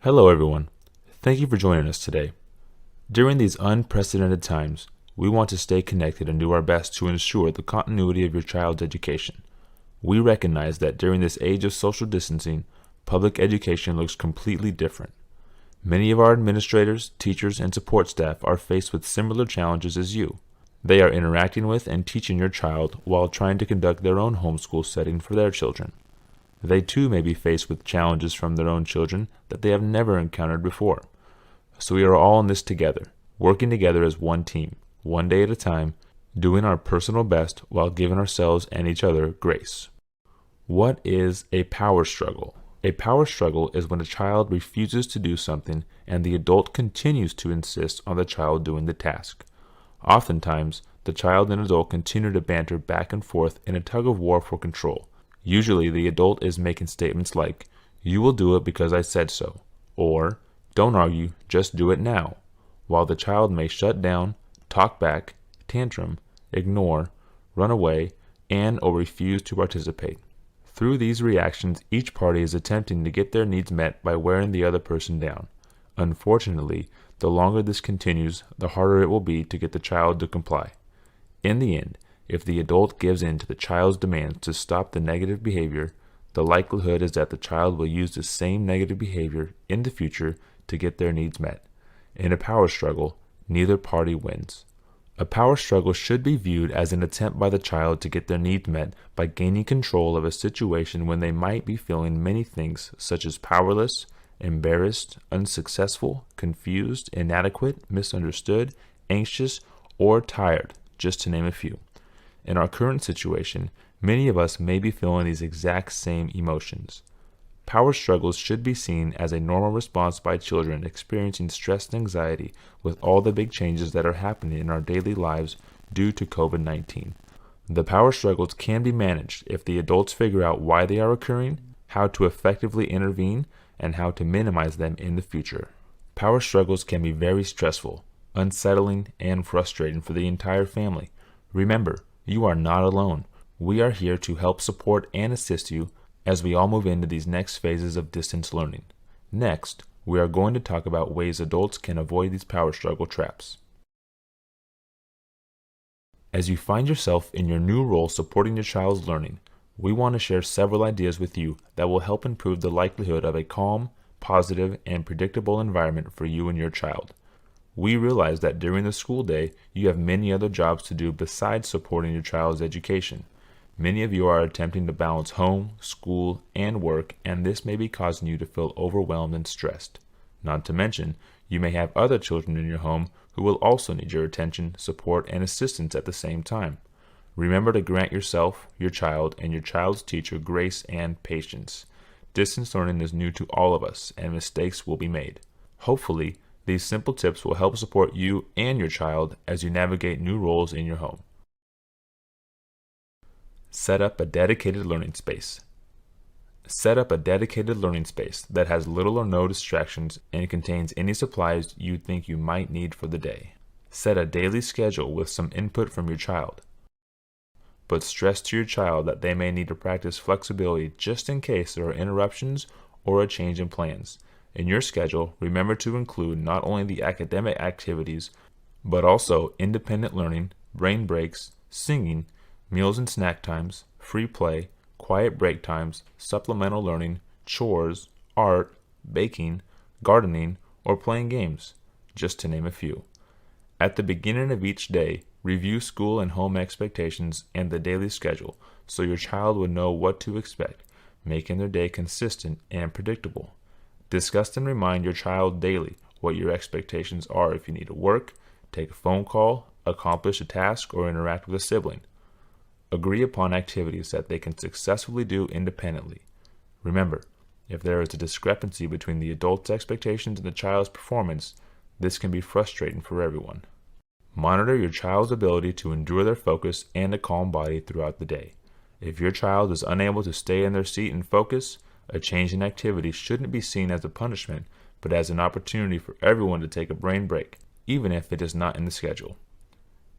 Hello, everyone. Thank you for joining us today. During these unprecedented times, we want to stay connected and do our best to ensure the continuity of your child's education. We recognize that during this age of social distancing, public education looks completely different. Many of our administrators, teachers, and support staff are faced with similar challenges as you. They are interacting with and teaching your child while trying to conduct their own homeschool setting for their children. They too may be faced with challenges from their own children that they have never encountered before. So we are all in this together, working together as one team, one day at a time, doing our personal best while giving ourselves and each other grace. What is a power struggle? A power struggle is when a child refuses to do something and the adult continues to insist on the child doing the task. Oftentimes, the child and adult continue to banter back and forth in a tug of war for control. Usually, the adult is making statements like, "You will do it because I said so," or "Don't argue, just do it now," while the child may shut down, talk back, tantrum, ignore, run away, and/or refuse to participate. Through these reactions, each party is attempting to get their needs met by wearing the other person down. Unfortunately, the longer this continues, the harder it will be to get the child to comply. In the end, if the adult gives in to the child's demands to stop the negative behavior, the likelihood is that the child will use the same negative behavior in the future to get their needs met. In a power struggle, neither party wins. A power struggle should be viewed as an attempt by the child to get their needs met by gaining control of a situation when they might be feeling many things such as powerless, embarrassed, unsuccessful, confused, inadequate, misunderstood, anxious, or tired, just to name a few. In our current situation, many of us may be feeling these exact same emotions. Power struggles should be seen as a normal response by children experiencing stress and anxiety with all the big changes that are happening in our daily lives due to COVID-19. The power struggles can be managed if the adults figure out why they are occurring, how to effectively intervene, and how to minimize them in the future. Power struggles can be very stressful, unsettling, and frustrating for the entire family. Remember, you are not alone. We are here to help support and assist you as we all move into these next phases of distance learning. Next, we are going to talk about ways adults can avoid these power struggle traps. As you find yourself in your new role supporting your child's learning, we want to share several ideas with you that will help improve the likelihood of a calm, positive, and predictable environment for you and your child. We realize that during the school day, you have many other jobs to do besides supporting your child's education. Many of you are attempting to balance home, school, and work, and this may be causing you to feel overwhelmed and stressed. Not to mention, you may have other children in your home who will also need your attention, support, and assistance at the same time. Remember to grant yourself, your child, and your child's teacher grace and patience. Distance learning is new to all of us, and mistakes will be made. Hopefully, these simple tips will help support you and your child as you navigate new roles in your home. Set up a dedicated learning space. Set up a dedicated learning space that has little or no distractions and contains any supplies you think you might need for the day. Set a daily schedule with some input from your child. But stress to your child that they may need to practice flexibility just in case there are interruptions or a change in plans. In your schedule, remember to include not only the academic activities, but also independent learning, brain breaks, singing, meals and snack times, free play, quiet break times, supplemental learning, chores, art, baking, gardening, or playing games, just to name a few. At the beginning of each day, review school and home expectations and the daily schedule so your child would know what to expect, making their day consistent and predictable. Discuss and remind your child daily what your expectations are if you need to work, take a phone call, accomplish a task, or interact with a sibling. Agree upon activities that they can successfully do independently. Remember, if there is a discrepancy between the adult's expectations and the child's performance, this can be frustrating for everyone. Monitor your child's ability to endure their focus and a calm body throughout the day. If your child is unable to stay in their seat and focus, a change in activity shouldn't be seen as a punishment, but as an opportunity for everyone to take a brain break, even if it is not in the schedule.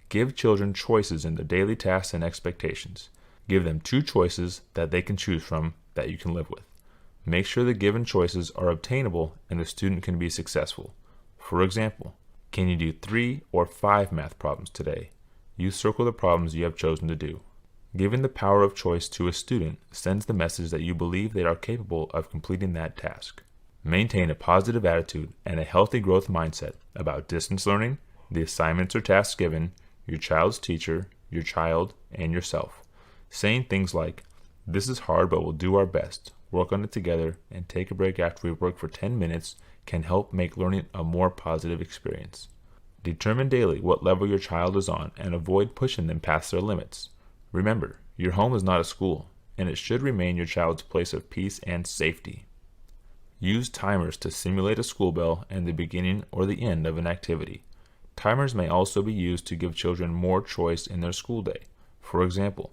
Give children choices in their daily tasks and expectations. Give them 2 choices that they can choose from that you can live with. Make sure the given choices are obtainable and the student can be successful. For example, can you do 3 or 5 math problems today? You circle the problems you have chosen to do. Giving the power of choice to a student sends the message that you believe they are capable of completing that task. Maintain a positive attitude and a healthy growth mindset about distance learning, the assignments or tasks given, your child's teacher, your child, and yourself. Saying things like, "This is hard, but we'll do our best, work on it together, and take a break after we work for 10 minutes can help make learning a more positive experience. Determine daily what level your child is on and avoid pushing them past their limits. Remember, your home is not a school, and it should remain your child's place of peace and safety. Use timers to simulate a school bell and the beginning or the end of an activity. Timers may also be used to give children more choice in their school day. For example,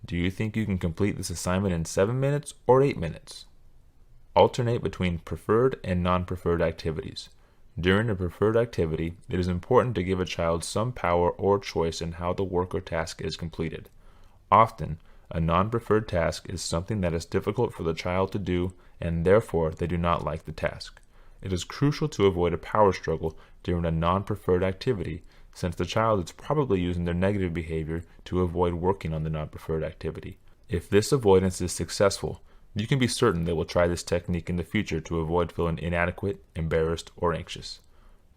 do you think you can complete this assignment in 7 minutes or 8 minutes? Alternate between preferred and non-preferred activities. During a preferred activity, it is important to give a child some power or choice in how the work or task is completed. Often, a non-preferred task is something that is difficult for the child to do, and therefore they do not like the task. It is crucial to avoid a power struggle during a non-preferred activity, since the child is probably using their negative behavior to avoid working on the non-preferred activity. If this avoidance is successful, you can be certain they will try this technique in the future to avoid feeling inadequate, embarrassed, or anxious.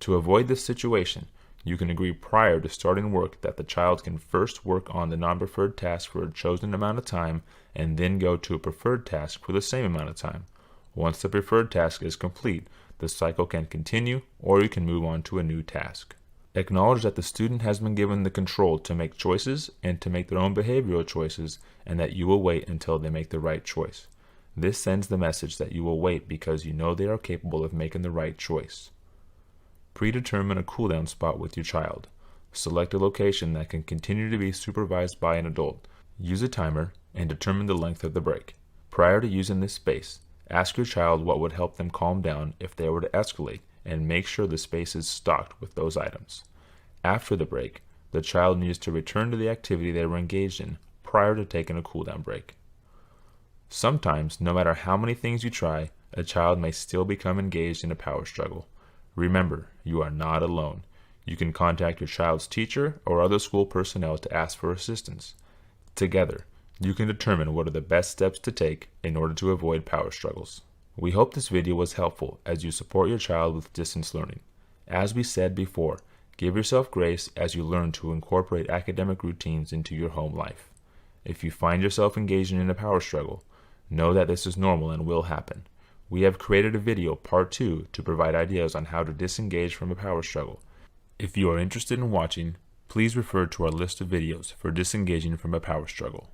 To avoid this situation, you can agree prior to starting work that the child can first work on the non-preferred task for a chosen amount of time and then go to a preferred task for the same amount of time. Once the preferred task is complete, the cycle can continue, or you can move on to a new task. Acknowledge that the student has been given the control to make choices and to make their own behavioral choices, and that you will wait until they make the right choice. This sends the message that you will wait because you know they are capable of making the right choice. Predetermine a cool-down spot with your child. Select a location that can continue to be supervised by an adult. Use a timer and determine the length of the break. Prior to using this space, ask your child what would help them calm down if they were to escalate, and make sure the space is stocked with those items. After the break, the child needs to return to the activity they were engaged in prior to taking a cool-down break. Sometimes, no matter how many things you try, a child may still become engaged in a power struggle. Remember, you are not alone. You can contact your child's teacher or other school personnel to ask for assistance. Together, you can determine what are the best steps to take in order to avoid power struggles. We hope this video was helpful as you support your child with distance learning. As we said before, give yourself grace as you learn to incorporate academic routines into your home life. If you find yourself engaging in a power struggle, know that this is normal and will happen. We have created a video part 2 to provide ideas on how to disengage from a power struggle. If you are interested in watching, please refer to our list of videos for disengaging from a power struggle.